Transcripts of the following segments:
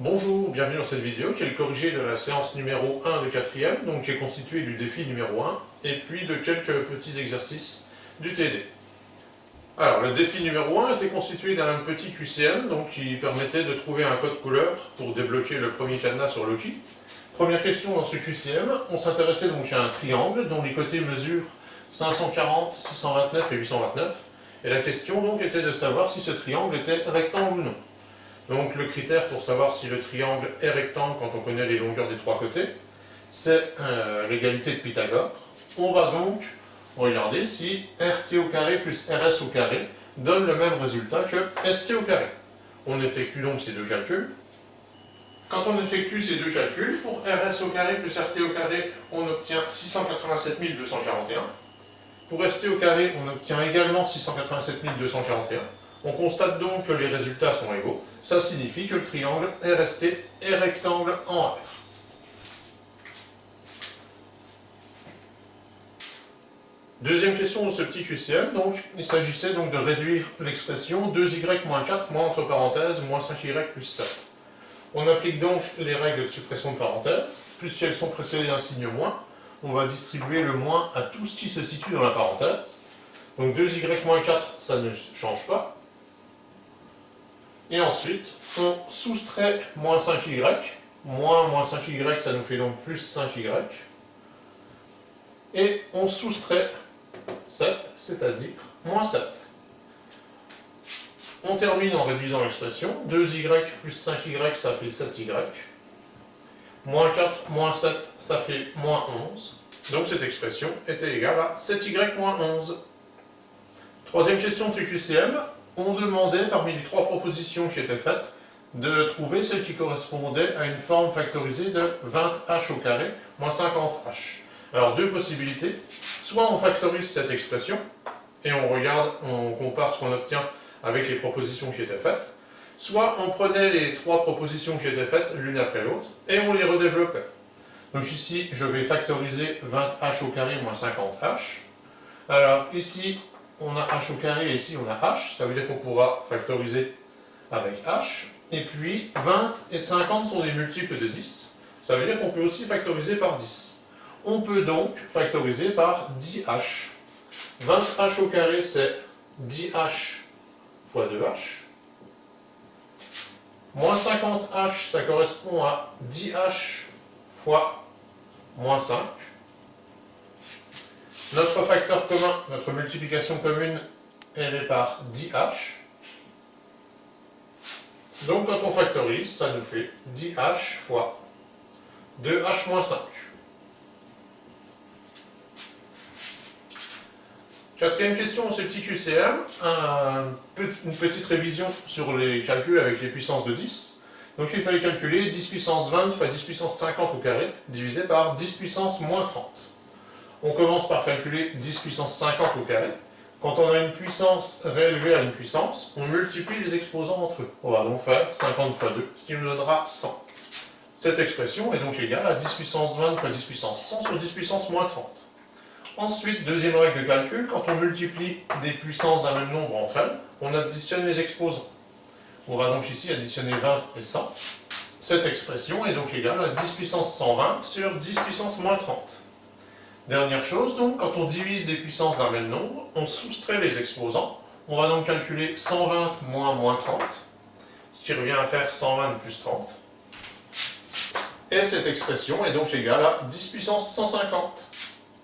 Bonjour, bienvenue dans cette vidéo qui est le corrigé de la séance numéro 1 de 4e, donc qui est constituée du défi numéro 1 et puis de quelques petits exercices du TD. Alors, le défi numéro 1 était constitué d'un petit QCM, donc qui permettait de trouver un code couleur pour débloquer le premier cadenas sur Loki. Première question dans ce QCM, on s'intéressait donc à un triangle dont les côtés mesurent 540, 629 et 829. Et la question donc était de savoir si ce triangle était rectangle ou non. Donc le critère pour savoir si le triangle est rectangle quand on connaît les longueurs des trois côtés, c'est l'égalité de Pythagore. On va donc regarder si RT au carré plus RS au carré donne le même résultat que ST au carré. On effectue donc ces deux calculs. Quand on effectue ces deux calculs, pour RS au carré plus RT au carré, on obtient 687 241. Pour ST au carré, on obtient également 687 241. On constate donc que les résultats sont égaux. Ça signifie que le triangle RST est rectangle en R. Deuxième question de ce petit QCM, donc, il s'agissait donc de réduire l'expression 2y moins 4 moins entre parenthèses moins 5y plus 7. On applique donc les règles de suppression de parenthèses, puisqu'elles sont précédées d'un signe moins. On va distribuer le moins à tout ce qui se situe dans la parenthèse. Donc 2y moins 4, ça ne change pas. Et ensuite, on soustrait moins 5y. Moins 5y, ça nous fait donc plus 5y. Et on soustrait 7, c'est-à-dire moins 7. On termine en réduisant l'expression. 2y plus 5y, ça fait 7y. Moins 4, moins 7, ça fait moins 11. Donc cette expression était égale à 7y moins 11. Troisième question de ce QCM. On demandait, parmi les trois propositions qui étaient faites, de trouver celle qui correspondait à une forme factorisée de 20h au carré moins 50h. Alors deux possibilités. Soit on factorise cette expression, et on regarde, on compare ce qu'on obtient avec les propositions qui étaient faites. Soit on prenait les trois propositions qui étaient faites l'une après l'autre, et on les redéveloppait. Donc ici, je vais factoriser 20h au carré moins 50h. Alors ici, on a h au carré et ici on a h, ça veut dire qu'on pourra factoriser avec h. Et puis 20 et 50 sont des multiples de 10, ça veut dire qu'on peut aussi factoriser par 10. On peut donc factoriser par 10h. 20h au carré c'est 10h fois 2h. Moins 50h, ça correspond à 10h fois moins 5. Notre facteur commun, notre multiplication commune, elle est par 10h. Donc quand on factorise, ça nous fait 10h fois 2h moins 5. Quatrième question de ce petit QCM, une petite révision sur les calculs avec les puissances de 10. Donc il fallait calculer 10 puissance 20 fois 10 puissance 50 au carré, divisé par 10 puissance moins 30. On commence par calculer 10 puissance 50 au carré. Quand on a une puissance réélevée à une puissance, on multiplie les exposants entre eux. On va donc faire 50 fois 2, ce qui nous donnera 100. Cette expression est donc égale à 10 puissance 20 fois 10 puissance 100 sur 10 puissance moins 30. Ensuite, deuxième règle de calcul, quand on multiplie des puissances d'un même nombre entre elles, on additionne les exposants. On va donc ici additionner 20 et 100. Cette expression est donc égale à 10 puissance 120 sur 10 puissance moins 30. Dernière chose, donc, quand on divise des puissances d'un même nombre, on soustrait les exposants. On va donc calculer 120 moins 30, ce qui revient à faire 120 plus 30. Et cette expression est donc égale à 10 puissance 150.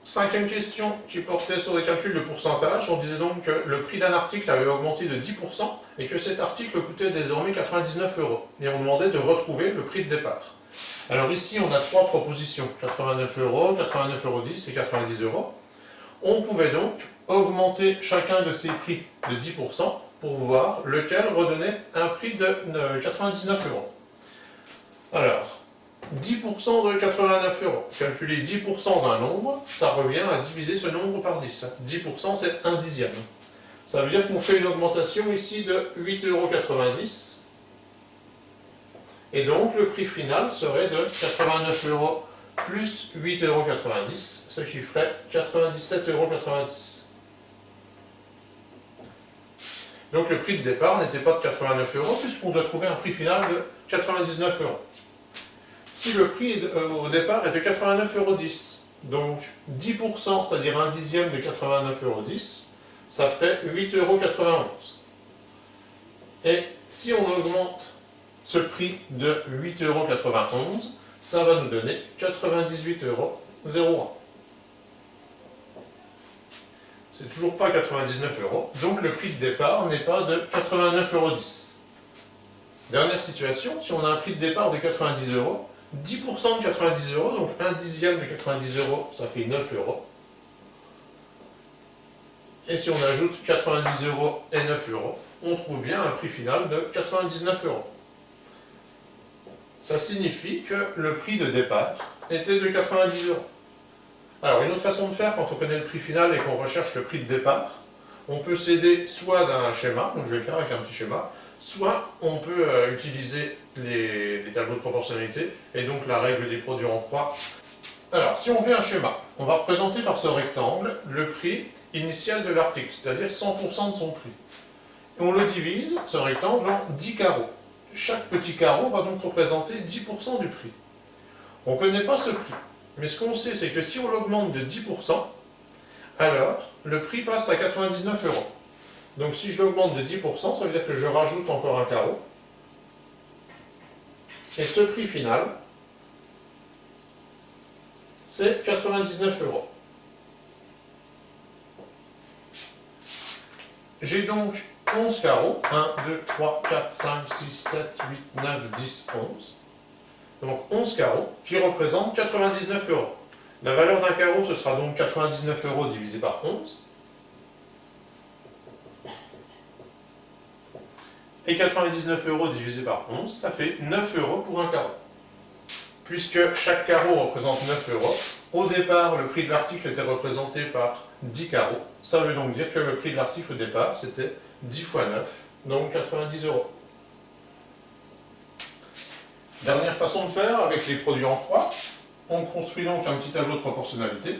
Cinquième question qui portait sur les calculs de pourcentage, on disait donc que le prix d'un article avait augmenté de 10% et que cet article coûtait désormais 99 €. Et on demandait de retrouver le prix de départ. Alors ici, on a trois propositions, 89 €, 89,10 € et 90 €. On pouvait donc augmenter chacun de ces prix de 10% pour voir lequel redonnait un prix de 99 €. Alors, 10% de 89 €. Calculer 10% d'un nombre, ça revient à diviser ce nombre par 10. 10% c'est 1 dixième. Ça veut dire qu'on fait une augmentation ici de 8,90 €. Et donc le prix final serait de 89 € plus 8,90 €, ce qui ferait 97,90 €. Donc le prix de départ n'était pas de 89 euros, puisqu'on doit trouver un prix final de 99 euros. Si le prix au départ est de 89,10 euros, donc 10%, c'est-à-dire un dixième de 89,10 euros, ça ferait 8,91 euros. Et si on augmente ce prix de 8,91 euros, ça va nous donner 98,01 euros. C'est toujours pas 99 euros, donc le prix de départ n'est pas de 89,10 euros. Dernière situation, si on a un prix de départ de 90 euros, 10% de 90 euros, donc un dixième de 90 euros, ça fait 9 euros. Et si on ajoute 90 euros et 9 euros, on trouve bien un prix final de 99 euros. Ça signifie que le prix de départ était de 90 euros. Alors, une autre façon de faire quand on connaît le prix final et qu'on recherche le prix de départ, on peut s'aider soit d'un schéma, donc je vais le faire avec un petit schéma, soit on peut utiliser les tableaux de proportionnalité et donc la règle des produits en croix. Alors, si on fait un schéma, on va représenter par ce rectangle le prix initial de l'article, c'est-à-dire 100% de son prix. Et on le divise, ce rectangle, en 10 carreaux. Chaque petit carreau va donc représenter 10% du prix. On ne connaît pas ce prix, mais ce qu'on sait, c'est que si on l'augmente de 10%, alors le prix passe à 99 euros. Donc si je l'augmente de 10%, ça veut dire que je rajoute encore un carreau. Et ce prix final, c'est 99 euros. J'ai donc 11 carreaux, 1, 2, 3, 4, 5, 6, 7, 8, 9, 10, 11. Donc 11 carreaux qui représentent 99 euros. La valeur d'un carreau, ce sera donc 99 euros divisé par 11. Et 99 euros divisé par 11, ça fait 9 euros pour un carreau. Puisque chaque carreau représente 9 euros, au départ, le prix de l'article était représenté par 10 carreaux. Ça veut donc dire que le prix de l'article au départ, c'était 10 fois 9, donc 90 euros. Dernière façon de faire, avec les produits en croix, on construit donc un petit tableau de proportionnalité.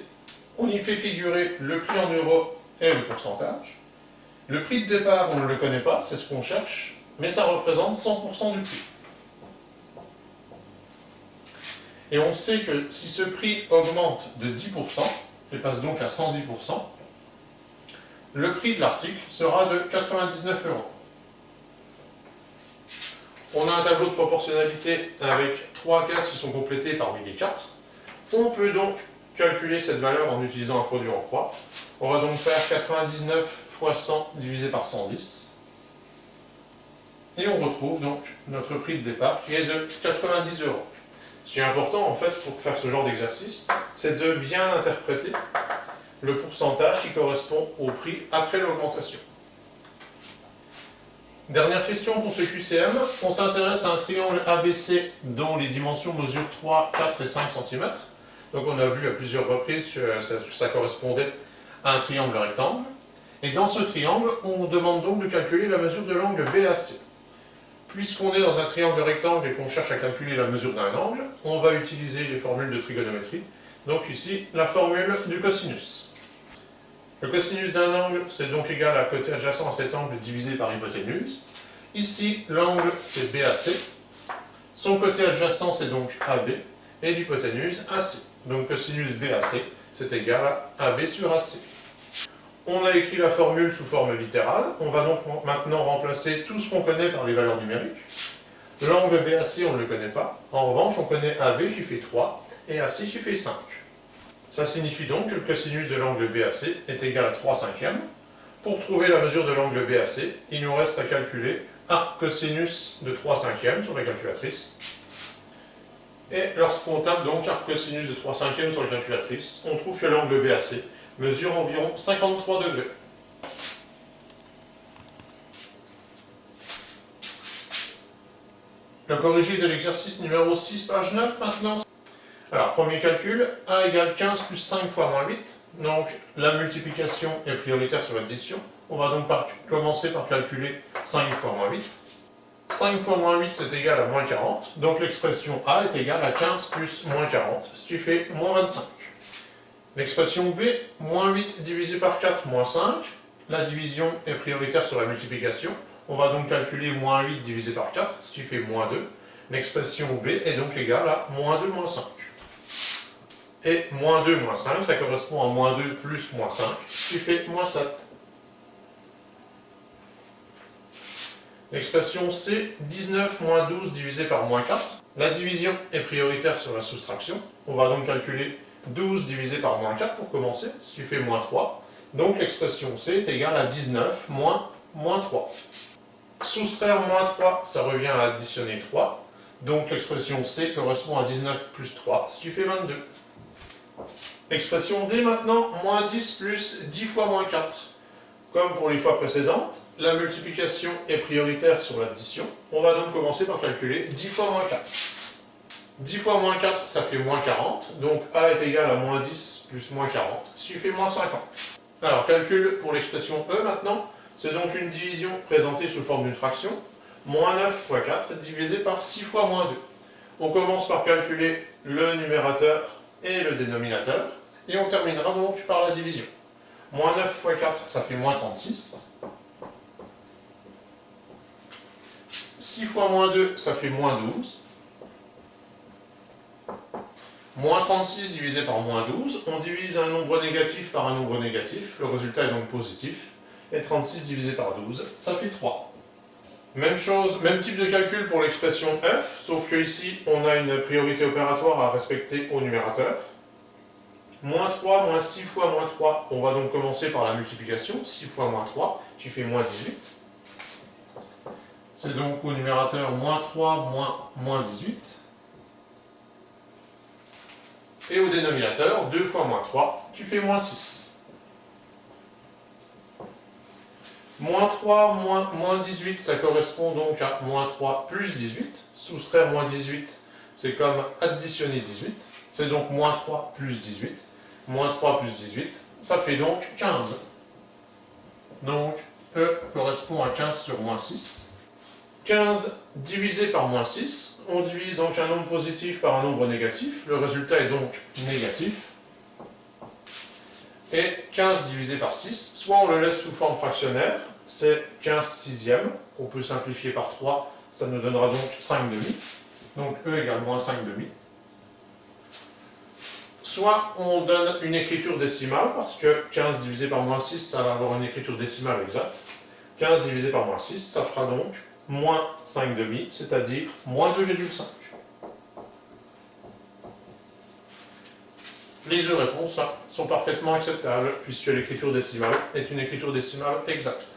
On y fait figurer le prix en euros et le pourcentage. Le prix de départ, on ne le connaît pas, c'est ce qu'on cherche, mais ça représente 100% du prix. Et on sait que si ce prix augmente de 10%, et passe donc à 110%, le prix de l'article sera de 99 euros. On a un tableau de proportionnalité avec 3 cases qui sont complétées parmi les 4. On peut donc calculer cette valeur en utilisant un produit en croix. On va donc faire 99 fois 100 divisé par 110. Et on retrouve donc notre prix de départ qui est de 90 euros. Ce qui est important en fait pour faire ce genre d'exercice, c'est de bien interpréter le pourcentage qui correspond au prix après l'augmentation. Dernière question pour ce QCM, on s'intéresse à un triangle ABC dont les dimensions mesurent 3, 4 et 5 cm. Donc on a vu à plusieurs reprises que ça correspondait à un triangle rectangle. Et dans ce triangle, on demande donc de calculer la mesure de l'angle BAC. Puisqu'on est dans un triangle rectangle et qu'on cherche à calculer la mesure d'un angle, on va utiliser les formules de trigonométrie. Donc ici, la formule du cosinus. Le cosinus d'un angle, c'est donc égal à côté adjacent à cet angle divisé par hypoténuse. Ici, l'angle, c'est BAC. Son côté adjacent, c'est donc AB. Et l'hypoténuse, AC. Donc cosinus BAC, c'est égal à AB sur AC. On a écrit la formule sous forme littérale. On va donc maintenant remplacer tout ce qu'on connaît par les valeurs numériques. L'angle BAC, on ne le connaît pas. En revanche, on connaît AB qui fait 3 et AC qui fait 5. Ça signifie donc que le cosinus de l'angle BAC est égal à 3 cinquièmes. Pour trouver la mesure de l'angle BAC, il nous reste à calculer arc cosinus de 3 cinquièmes sur la calculatrice. Et lorsqu'on tape donc arc cosinus de 3 cinquièmes sur la calculatrice, on trouve que l'angle BAC mesure environ 53 degrés. Le corrigé de l'exercice numéro 6, page 9 maintenant. Alors, premier calcul, A égale 15 plus 5 fois moins 8. Donc, la multiplication est prioritaire sur l'addition. On va donc commencer par calculer 5 fois moins 8. 5 fois moins 8, c'est égal à moins 40. Donc, l'expression A est égale à 15 plus moins 40, ce qui fait moins 25. L'expression B, moins 8 divisé par 4, moins 5. la division est prioritaire sur la multiplication. On va donc calculer moins 8 divisé par 4, ce qui fait moins 2. L'expression B est donc égale à moins 2 moins 5. Et moins 2 moins 5, ça correspond à moins 2 plus moins 5, ce qui fait moins 7. L'expression C, 19 moins 12 divisé par moins 4. La division est prioritaire sur la soustraction. On va donc calculer 12 divisé par moins 4 pour commencer, ce qui fait moins 3. Donc l'expression C est égale à 19 moins moins 3. Soustraire moins 3, ça revient à additionner 3. Donc l'expression C correspond à 19 plus 3, ce qui fait 22. Expression D maintenant, moins 10 plus 10 fois moins 4. Comme pour les fois précédentes, la multiplication est prioritaire sur l'addition. On va donc commencer par calculer 10 fois moins 4. 10 fois moins 4, ça fait moins 40. Donc A est égal à moins 10 plus moins 40, ce qui fait moins 50. Alors, calcul pour l'expression E maintenant. C'est donc une division présentée sous forme d'une fraction. Moins 9 fois 4 divisé par 6 fois moins 2. On commence par calculer le numérateur et le dénominateur. Et on terminera donc par la division. Moins 9 fois 4, ça fait moins 36. 6 fois moins 2, ça fait moins 12. Moins 36 divisé par moins 12, on divise un nombre négatif par un nombre négatif, le résultat est donc positif. Et 36 divisé par 12, ça fait 3. Même chose, même type de calcul pour l'expression f, sauf que ici, on a une priorité opératoire à respecter au numérateur. Moins 3, moins 6 fois moins 3, on va donc commencer par la multiplication, 6 fois moins 3, qui fait moins 18. C'est donc au numérateur moins 3 moins 18. Et au dénominateur, 2 fois moins 3, qui fait moins 6. Moins 3 moins 18, ça correspond donc à moins 3 plus 18. Soustraire moins 18, c'est comme additionner 18. C'est donc moins 3 plus 18. Moins 3 plus 18, ça fait donc 15. Donc, E correspond à 15 sur moins 6. 15 divisé par moins 6, on divise donc un nombre positif par un nombre négatif. Le résultat est donc négatif. Et 15 divisé par 6, soit on le laisse sous forme fractionnaire, c'est 15 sixièmes, qu'on peut simplifier par 3, ça nous donnera donc 5 demi. Donc E égale moins 5 demi. Soit on donne une écriture décimale, parce que 15 divisé par moins 6, ça va avoir une écriture décimale exacte. 15 divisé par moins 6, ça fera donc moins 5 demi, c'est-à-dire moins 2,5. Les deux réponses là, sont parfaitement acceptables, puisque l'écriture décimale est une écriture décimale exacte.